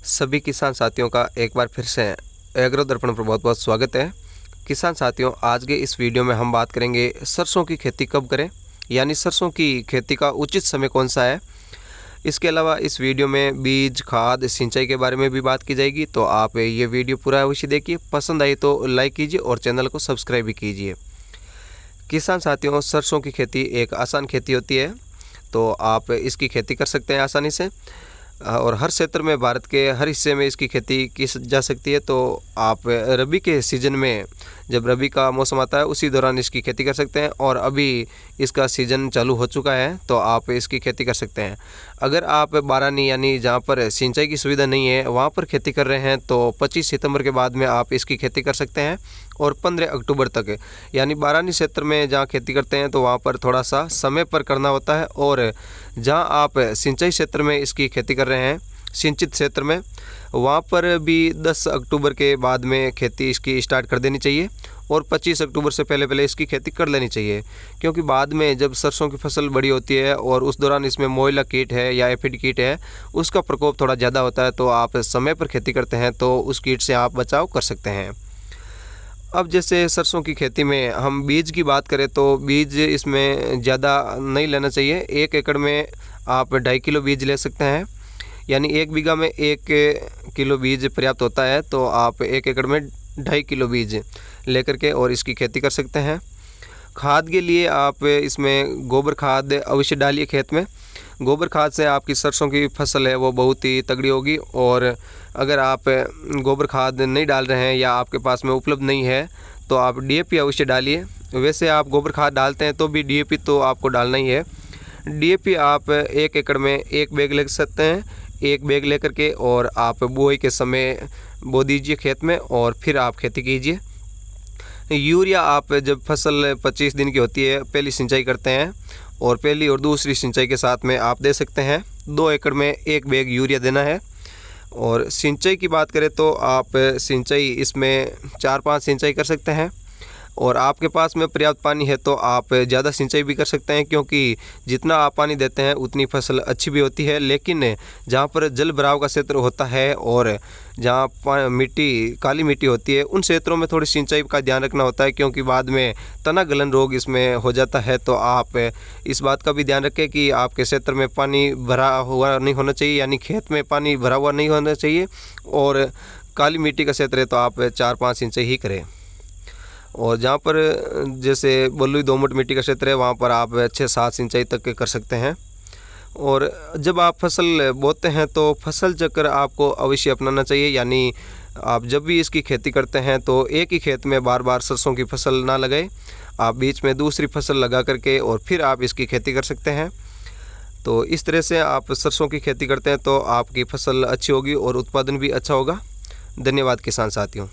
सभी किसान साथियों का एक बार फिर से एग्रो दर्पण पर बहुत बहुत स्वागत है। किसान साथियों, आज के इस वीडियो में हम बात करेंगे सरसों की खेती कब करें, यानी सरसों की खेती का उचित समय कौन सा है। इसके अलावा इस वीडियो में बीज, खाद, सिंचाई के बारे में भी बात की जाएगी। तो आप ये वीडियो पूरा अवश्य देखिए, पसंद आई तो लाइक कीजिए और चैनल को सब्सक्राइब भी कीजिए। किसान साथियों, सरसों की खेती एक आसान खेती होती है, तो आप इसकी खेती कर सकते हैं आसानी से और हर क्षेत्र में, भारत के हर हिस्से में इसकी खेती की जा सकती है। तो आप रबी के सीज़न में, जब रबी का मौसम आता है उसी दौरान इसकी खेती कर सकते हैं और अभी इसका सीज़न चालू हो चुका है तो आप इसकी खेती कर सकते हैं। अगर आप बारानी यानी जहाँ पर सिंचाई की सुविधा नहीं है वहाँ पर खेती कर रहे हैं तो 25 सितंबर के बाद में आप इसकी खेती कर सकते हैं और 15 अक्टूबर तक, यानी बारानी क्षेत्र में जहाँ खेती करते हैं तो वहाँ पर थोड़ा सा समय पर करना होता है और जहाँ आप सिंचाई क्षेत्र में इसकी खेती कर रहे हैं, सिंचित क्षेत्र में, वहाँ पर भी 10 अक्टूबर के बाद में खेती इसकी स्टार्ट कर देनी चाहिए और 25 अक्टूबर से पहले पहले इसकी खेती कर लेनी चाहिए। क्योंकि बाद में जब सरसों की फसल बड़ी होती है और उस दौरान इसमें मोइला कीट है या एफिड कीट है, उसका प्रकोप थोड़ा ज़्यादा होता है, तो आप समय पर खेती करते हैं तो उस कीट से आप बचाव कर सकते हैं। अब जैसे सरसों की खेती में हम बीज की बात करें तो बीज इसमें ज़्यादा नहीं लेना चाहिए। 1 एकड़ में आप 2.5 किलो बीज ले सकते हैं, यानी 1 बीघा में 1 किलो बीज पर्याप्त होता है। तो आप 1 एकड़ में 2.5 किलो बीज लेकर के और इसकी खेती कर सकते हैं। खाद के लिए आप इसमें गोबर खाद अवश्य डालिए खेत में। गोबर खाद से आपकी सरसों की फसल है वो बहुत ही तगड़ी होगी। और अगर आप गोबर खाद नहीं डाल रहे हैं या आपके पास में उपलब्ध नहीं है तो आप डीएपी अवश्य डालिए। वैसे आप गोबर खाद डालते हैं तो भी डीएपी तो आपको डालना ही है। डीएपी आप 1 एकड़ में 1 बैग ले सकते हैं, 1 बैग लेकर के और आप बुआई के समय बो दीजिए खेत में और फिर आप खेती कीजिए। यूरिया आप जब फसल 25 दिन की होती है पहली सिंचाई करते हैं और पहली और दूसरी सिंचाई के साथ में आप दे सकते हैं। 2 एकड़ में 1 बैग यूरिया देना है। और सिंचाई की बात करें तो आप सिंचाई इसमें 4-5 सिंचाई कर सकते हैं और आपके पास में पर्याप्त पानी है तो आप ज़्यादा सिंचाई भी कर सकते हैं, क्योंकि जितना आप पानी देते हैं उतनी फसल अच्छी भी होती है। लेकिन जहाँ पर जल भराव का क्षेत्र होता है और जहाँ मिट्टी, काली मिट्टी होती है, उन क्षेत्रों में थोड़ी सिंचाई का ध्यान रखना होता है, क्योंकि बाद में तना गलन रोग इसमें हो जाता है। तो आप इस बात का भी ध्यान रखें कि आपके क्षेत्र में पानी भरा हुआ नहीं होना चाहिए, यानी खेत में पानी भरा हुआ नहीं होना चाहिए। और काली मिट्टी का क्षेत्र है तो आप 4-5 सिंचाई ही करें। और जहाँ पर जैसे बलुई दोमट मिट्टी का क्षेत्र है वहाँ पर आप 6-7 सिंचाई तक कर सकते हैं। और जब आप फसल बोते हैं तो फसल चक्र आपको अवश्य अपनाना चाहिए, यानी आप जब भी इसकी खेती करते हैं तो एक ही खेत में बार बार सरसों की फसल ना लगाएं, आप बीच में दूसरी फसल लगा करके और फिर आप इसकी खेती कर सकते हैं। तो इस तरह से आप सरसों की खेती करते हैं तो आपकी फसल अच्छी होगी और उत्पादन भी अच्छा होगा। धन्यवाद किसान साथियों।